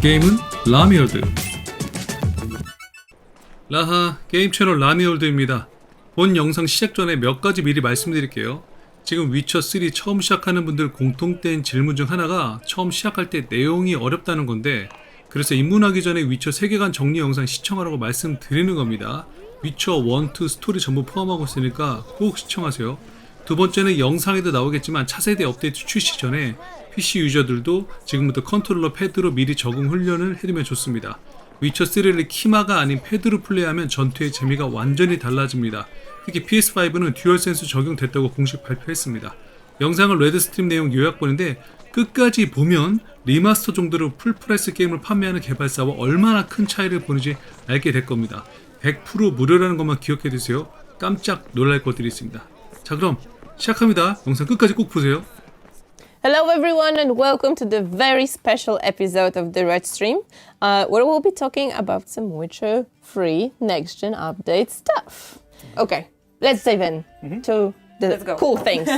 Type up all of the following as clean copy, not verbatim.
게임은 라미월드. 라하 게임 채널 라미월드입니다. 본 영상 시작 전에 몇 가지 미리 말씀드릴게요. 지금 위쳐3 처음 시작하는 분들 공통된 질문 중 하나가 처음 시작할 때 내용이 어렵다는 건데, 그래서 입문하기 전에 위쳐 세계관 정리 영상 시청하라고 말씀드리는 겁니다. 위쳐 1, 2 스토리 전부 포함하고 있으니까 꼭 시청하세요. 두 번째는 영상에도 나오겠지만 차세대 업데이트 출시 전에 PC 유저들도 지금부터 컨트롤러 패드로 미리 적응 훈련을 해두면 좋습니다. 위쳐3를 키마가 아닌 패드로 플레이하면 전투의 재미가 완전히 달라집니다. 특히 PS5는 듀얼센스 적용됐다고 공식 발표했습니다. 영상은 레드스트림 내용 요약본인데 끝까지 보면 리마스터 정도로 풀프라이스 게임을 판매하는 개발사와 얼마나 큰 차이를 보는지 알게 될 겁니다. 100% 무료라는 것만 기억해두세요. 깜짝 놀랄 것들이 있습니다. 자, 그럼 시작합니다. 영상 끝까지 꼭 보세요. Hello everyone and welcome to the very special episode of the Red Stream, where we'll be talking about some Witcher 3 next-gen update stuff. Okay, let's dive in to the cool things.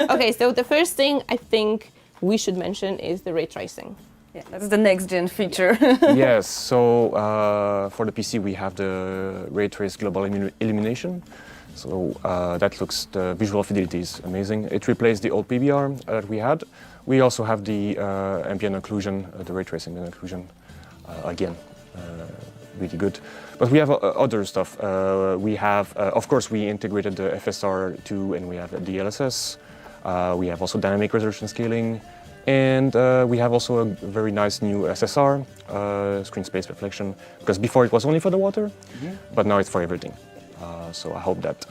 Okay, so the first thing I think we should mention is the ray tracing. Yeah, that's the next-gen feature. Yes, so for the PC we have the ray trace global illumination. So the visual fidelity is amazing. It replaced the old PBR that we had. We also have the ambient occlusion, the ray tracing and occlusion again, really good. But we have other stuff. We have, of course, we integrated the FSR2 and we have the DLSS. We have also dynamic resolution scaling. And we have also a very nice new SSR, screen space reflection, because before it was only for the water, but now it's for everything. So I hope that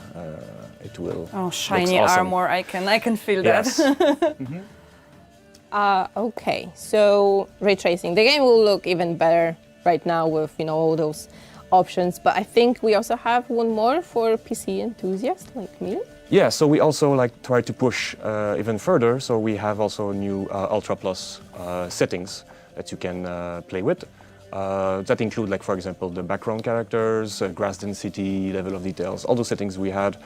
it will. Oh, shiny awesome. armor! I can feel Yes. that. Okay, so ray tracing. The game will look even better right now with all those options. But I think we also have one more for PC enthusiasts like me. Yeah, so we also try to push even further. So we have also new Ultra Plus settings that you can play with. That include, for example, the background characters, grass density, level of details, all those settings we had.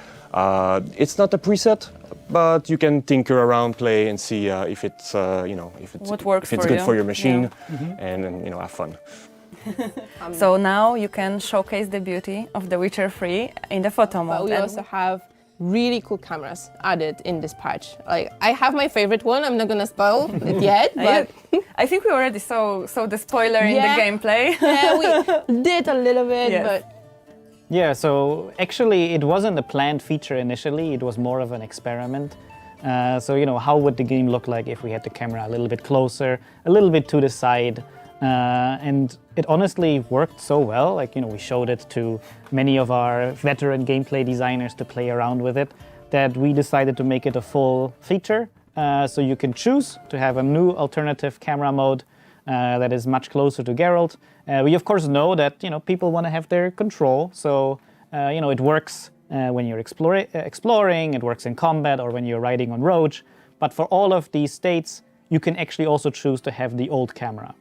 It's not a preset, but you can tinker around, play, and see if it's What works if it's for good you. for your machine, and have fun. So now you can showcase the beauty of The Witcher 3 in the photo mode. But we And also have really cool cameras added in this patch. I have my favorite one. I'm not gonna spoil it yet, but I think we already saw the spoiler in Yeah. the gameplay. yeah, we did a little bit. Yes. But Yeah, so actually it wasn't a planned feature initially, it was more of an experiment. So, how would the game look like if we had the camera a little bit closer, a little bit to the side? And it honestly worked so well. We showed it to many of our veteran gameplay designers to play around with it, that we decided to make it a full feature. So you can choose to have a new alternative camera mode that is much closer to Geralt. We of course know that people want to have their control, so it works when you're exploring, it works in combat, or when you're riding on roach. But for all of these states, you can actually also choose to have the old camera.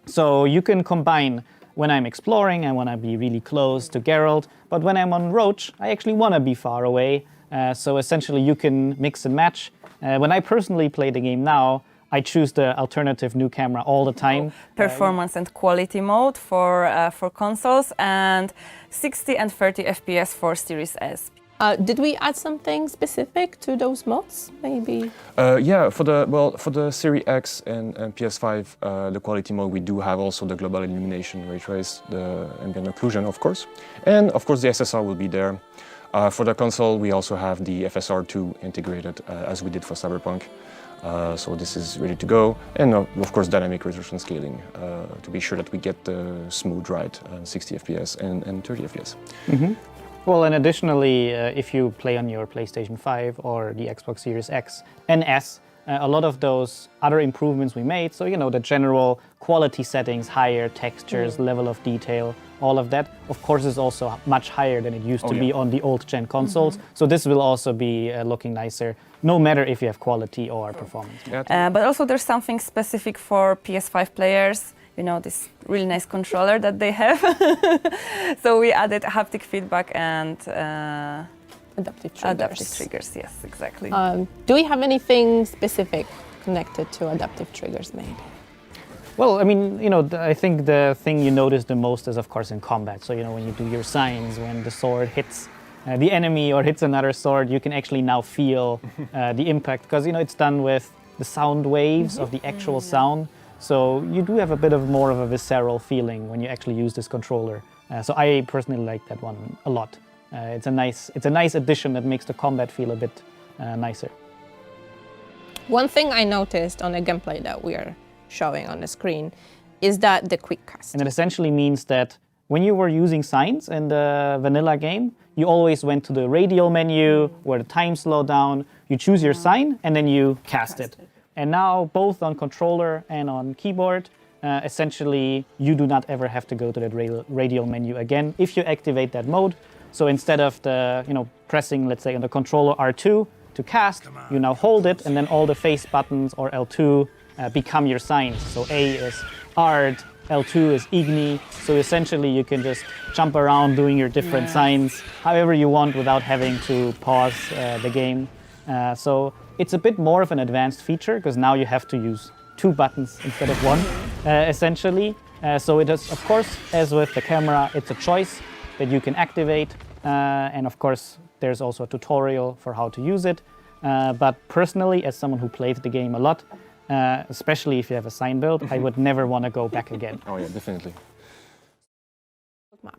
So you can combine, when I'm exploring, I want to be really close to Geralt, but when I'm on roach, I actually want to be far away. So essentially you can mix and match. When I personally play the game now, I choose the alternative new camera all the time. Performance and quality mode for consoles, and 60 and 30 FPS for Series S. did we add something specific to those mods? Maybe. Yeah, for the Series X and PS5, the quality mode, we do have also the global illumination, ray trace, the ambient occlusion, of course, and of course the SSR will be there. For the console, we also have the FSR2 integrated, as we did for Cyberpunk. So this is ready to go, and of course dynamic resolution scaling to be sure that we get the smooth ride, 60 FPS and 30 FPS. Well, and additionally, if you play on your PlayStation 5 or the Xbox Series X and S, a lot of those other improvements we made, so the general quality settings, higher textures, level of detail, all of that, of course, is also much higher than it used to be on the old-gen consoles. So this will also be looking nicer, no matter if you have quality or performance. Yeah, But also there's something specific for PS5 players. This really nice controller that they have. So we added haptic feedback and Adaptive triggers. adaptive triggers. Yes, exactly. Do we have anything specific connected to adaptive triggers maybe? Well, I mean, you know, I think the thing you notice the most is, of course, in combat. So, you know, when you do your signs, when the sword hits the enemy or hits another sword, you can actually now feel the impact because, you know, it's done with the sound waves of the actual sound. So you do have a bit of more of a visceral feeling when you actually use this controller. So I personally like that one a lot. It's a nice addition that makes the combat feel a bit nicer. One thing I noticed on the gameplay that we are showing on the screen is that the quick cast. And it essentially means that when you were using signs in the vanilla game, you always went to the radial menu where the time slowed down, you choose your sign, and then you cast it. And now, both on controller and on keyboard, essentially, you do not ever have to go to that radial menu again if you activate that mode. So instead of pressing, let's say, on the controller R2 to cast, you now hold it, and then all the face buttons or L2 become your signs. So A is Art, L2 is Igni. So essentially, you can just jump around doing your different signs however you want without having to pause the game. So it's a bit more of an advanced feature because now you have to use 2 buttons instead of 1, essentially. So it is, of course, as with the camera, it's a choice that you can activate. And of course, there's also a tutorial for how to use it. But personally, as someone who played the game a lot, especially if you have a sign build, I would never want to go back again. Oh yeah, definitely. Map.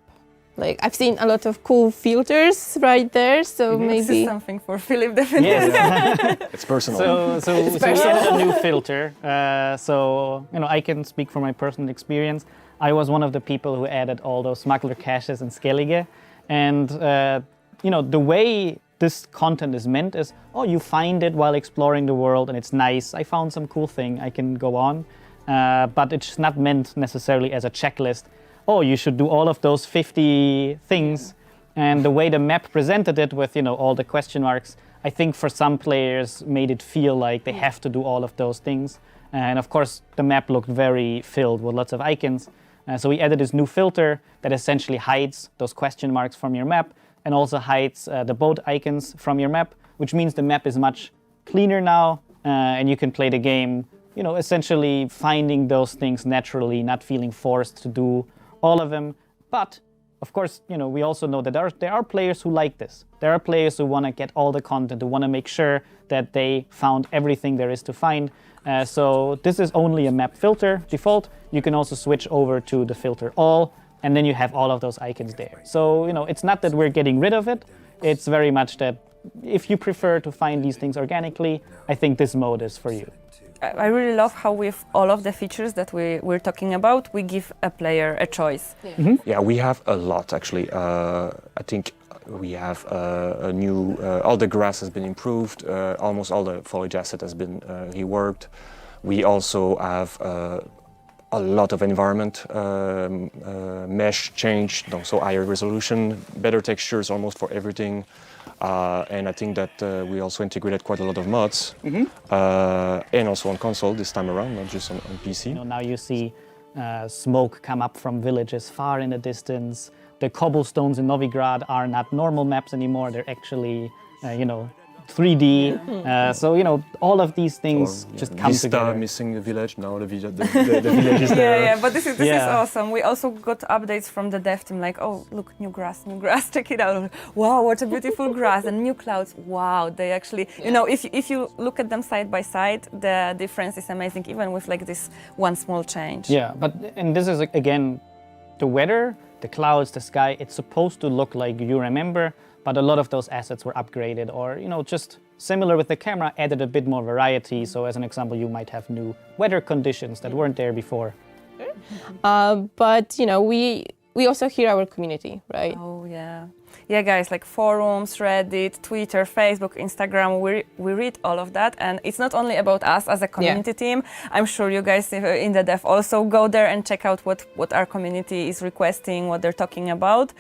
Like I've seen a lot of cool filters right there, so This is maybe something for Philip, definitely. Yes. It's personal. So we added a new filter. So I can speak from my personal experience. I was one of the people who added all those smuggler caches in Skellige, and the way this content is meant is, you find it while exploring the world and it's nice. I found some cool thing, I can go on. But it's not meant necessarily as a checklist. You should do all of those 50 things. And the way the map presented it with, all the question marks, I think for some players made it feel like they have to do all of those things. And of course, the map looked very filled with lots of icons. So we added this new filter that essentially hides those question marks from your map and also hides the boat icons from your map, which means the map is much cleaner now, and you can play the game, essentially finding those things naturally, not feeling forced to do all of them. But of course, we also know that there are players who like this. There are players who want to get all the content, who want to make sure that they found everything there is to find. So this is only a map filter default. You can also switch over to the filter all, and then you have all of those icons there. So, it's not that we're getting rid of it. It's very much that if you prefer to find these things organically, I think this mode is for you. I really love how with all of the features that we're talking about, we give a player a choice. Yeah, we have a lot actually. I think we have a new, all the grass has been improved, almost all the foliage asset has been reworked. We also have a lot of environment mesh changed, so higher resolution, better textures almost for everything. And I think that we also integrated quite a lot of mods, and also on console this time around, not just on PC. Now you see smoke come up from villages far in the distance. The cobblestones in Novigrad are not normal maps anymore. They're actually, 3D. So, all of these things just come Vista together. missing the village, now the village is there. Yeah, but this is awesome. We also got updates from the dev team like, look, new grass, check it out. Wow, what a beautiful grass, and new clouds. Wow, they actually, if you look at them side by side, the difference is amazing, even with like this one small change. Yeah, and this is again, the weather, the clouds, the sky, it's supposed to look like you remember, but a lot of those assets were upgraded or, just similar with the camera, added a bit more variety. So as an example, you might have new weather conditions that weren't there before. but we also hear our community, right? Oh yeah. Yeah, guys, like forums, Reddit, Twitter, Facebook, Instagram, we read all of that. And it's not only about us as a community team. I'm sure you guys in the dev also go there and check out what our community is requesting, what they're talking about.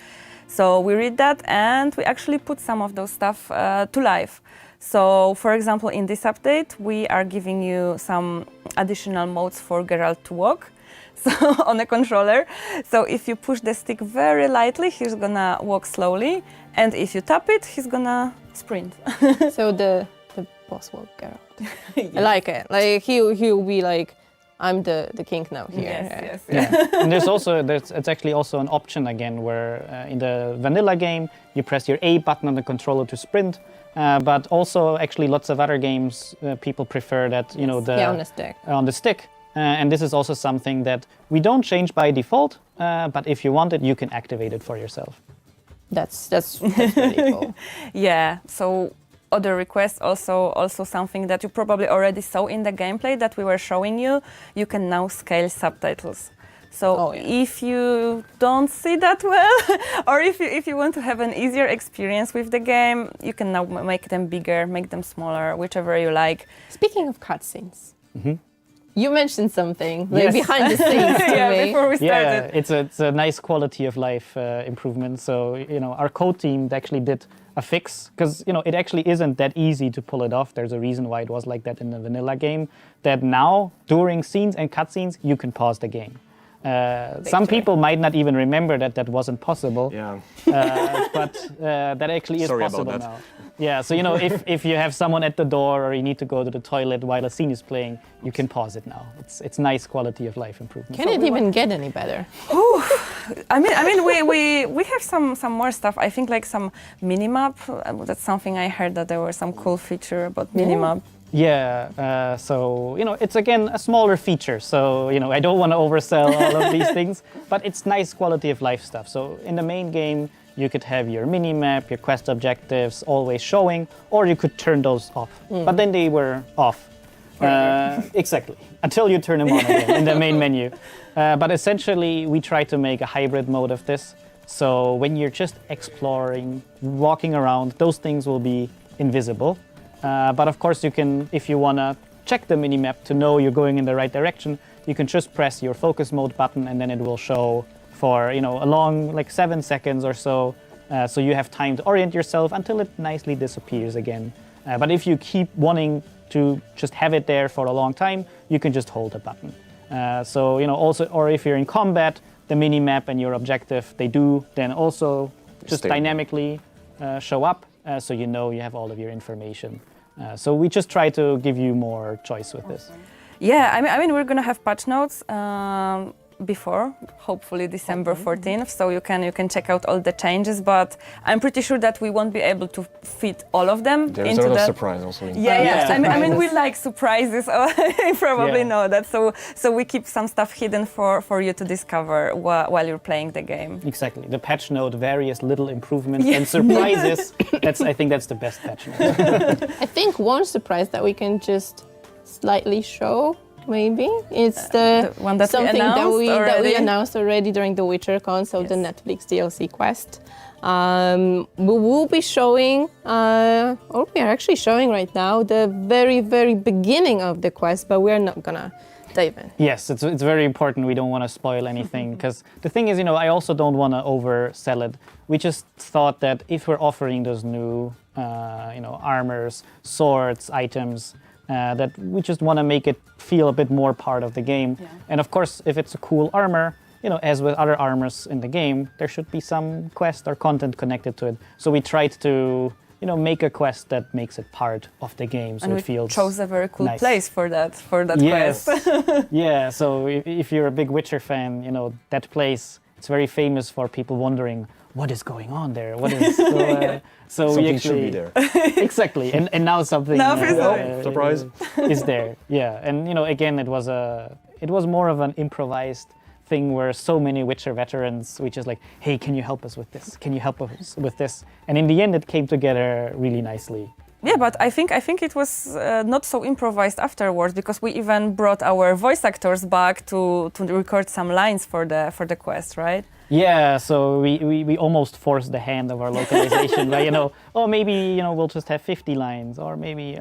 So we read that and we actually put some of those stuff to life. So, for example, in this update, we are giving you some additional modes for Geralt to walk. So on the controller. So if you push the stick very lightly, he's gonna walk slowly, and if you tap it, he's gonna sprint. So the boss will Geralt. I like it. Like he'll be like I'm the king now here. Yes. And it's actually also an option again where in the vanilla game you press your A button on the controller to sprint, but also actually lots of other games people prefer that on the stick. On the stick. And this is also something that we don't change by default, but if you want it, you can activate it for yourself. That's really cool. Yeah, so other requests, also something that you probably already saw in the gameplay that we were showing you. You can now scale subtitles. So if you don't see that well, or if you want to have an easier experience with the game, you can now make them bigger, make them smaller, whichever you like. Speaking of cutscenes, you mentioned something behind the scenes to me. Before we started. Yeah, it's a nice quality of life improvement. So our code team actually did a fix because it actually isn't that easy to pull it off. There's a reason why it was like that in the vanilla game. That now during scenes and cutscenes you can pause the game. Some people might not even remember that wasn't possible. Yeah. But that actually is Sorry possible about that. now. Yeah, so if you have someone at the door or you need to go to the toilet while a scene is playing, you can pause it now. It's nice quality of life improvement. Can it even get any better? I mean, we have some more stuff. I think like some minimap. That's something I heard that there was some cool feature about minimap. Yeah, so it's again a smaller feature. So I don't want to oversell all of these things, but it's nice quality of life stuff. So in the main game, you could have your mini-map, your quest objectives always showing, or you could turn those off. But then they were off. Exactly, until you turn them on again in the main menu. But essentially, we try to make a hybrid mode of this. So when you're just exploring, walking around, those things will be invisible. But of course, you can, if you want to check the mini-map to know you're going in the right direction, you can just press your focus mode button and then it will show for a long 7 seconds or so. So you have time to orient yourself until it nicely disappears again. But if you keep wanting to just have it there for a long time, you can just hold the button. So also, or if you're in combat, the mini-map and your objective, they do then also just dynamically show up. So you have all of your information. So we just try to give you more choice with this. Yeah, I mean we're gonna have patch notes before, hopefully December 14th, so you can check out all the changes. But I'm pretty sure that we won't be able to fit all of them There's into a lot that. of surprise also. Yeah. I mean we like surprises. You probably know that. So we keep some stuff hidden for you to discover while you're playing the game. Exactly. The patch note, various little improvements and surprises. I think that's the best patch note. I think one surprise that we can just slightly show, maybe, it's the one that something that we announced already during the WitcherCon, so the Netflix DLC quest. We will be showing, or we are actually showing right now, the very, very beginning of the quest, but we're not gonna dive in. Yes, it's very important. We don't want to spoil anything because the thing is, I also don't want to oversell it. We just thought that if we're offering those new, armors, swords, items, that we just want to make it feel a bit more part of the game. Yeah. And of course, if it's a cool armor, as with other armors in the game, there should be some quest or content connected to it. So we tried to, make a quest that makes it part of the game, so and it feels chose a very cool nice. place for that yes. quest. Yeah. So if you're a big Witcher fan, that place, it's very famous for people wondering what is going on there. What is so something we actually should be there. Exactly, and now something surprise is there. Yeah, and again, it was more of an improvised thing where so many Witcher veterans, we just like, hey, can you help us with this? Can you help us with this? And in the end, it came together really nicely. Yeah, but I think it was not so improvised afterwards because we even brought our voice actors back to record some lines for the quest, right? Yeah, so we almost forced the hand of our localization, right? Maybe we'll just have 50 lines, or maybe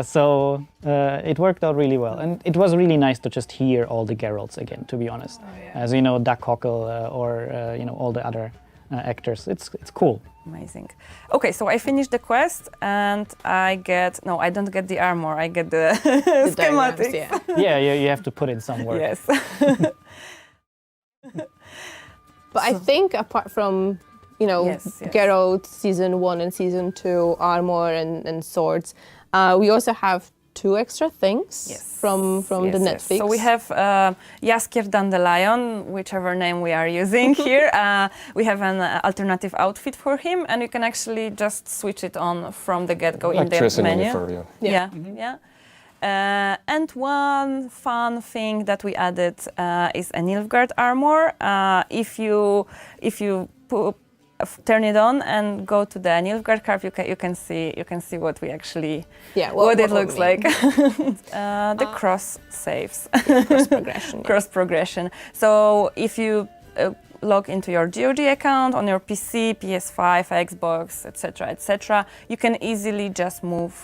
so it worked out really well, and it was really nice to just hear all the Geralts again. To be honest, as Duck Cockle or all the other actors, it's cool. Amazing. Okay, so I finished the quest and I don't get the armor. I get the schematics. Yeah, you have to put in some work. Yes. But I think apart from, Geralt Season 1 and Season 2, armor and swords, we also have 2 extra things Yes. from the Yes. Netflix. So we have zyacard Dandelion, whichever name we are using here. We have an alternative outfit for him, and you can actually just switch it on from the get-go in the Actress and menu. Unifer, Yeah. And one fun thing that we added is a Nilfgaard armor. If you turn it on and go to the Nilfgaard card, you can see what we actually what it looks we mean. like. The cross saves, Cross progression. cross progression. So if you log into your GOG account on your PC, PS5, Xbox, etc., you can easily just move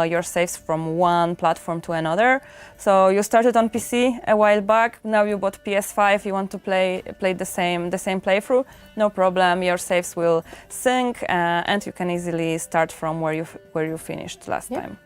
your saves from one platform to another. So you started on PC a while back, now you bought PS5, you want to play the same playthrough, no problem, your saves will sync and you can easily start from where you finished last time.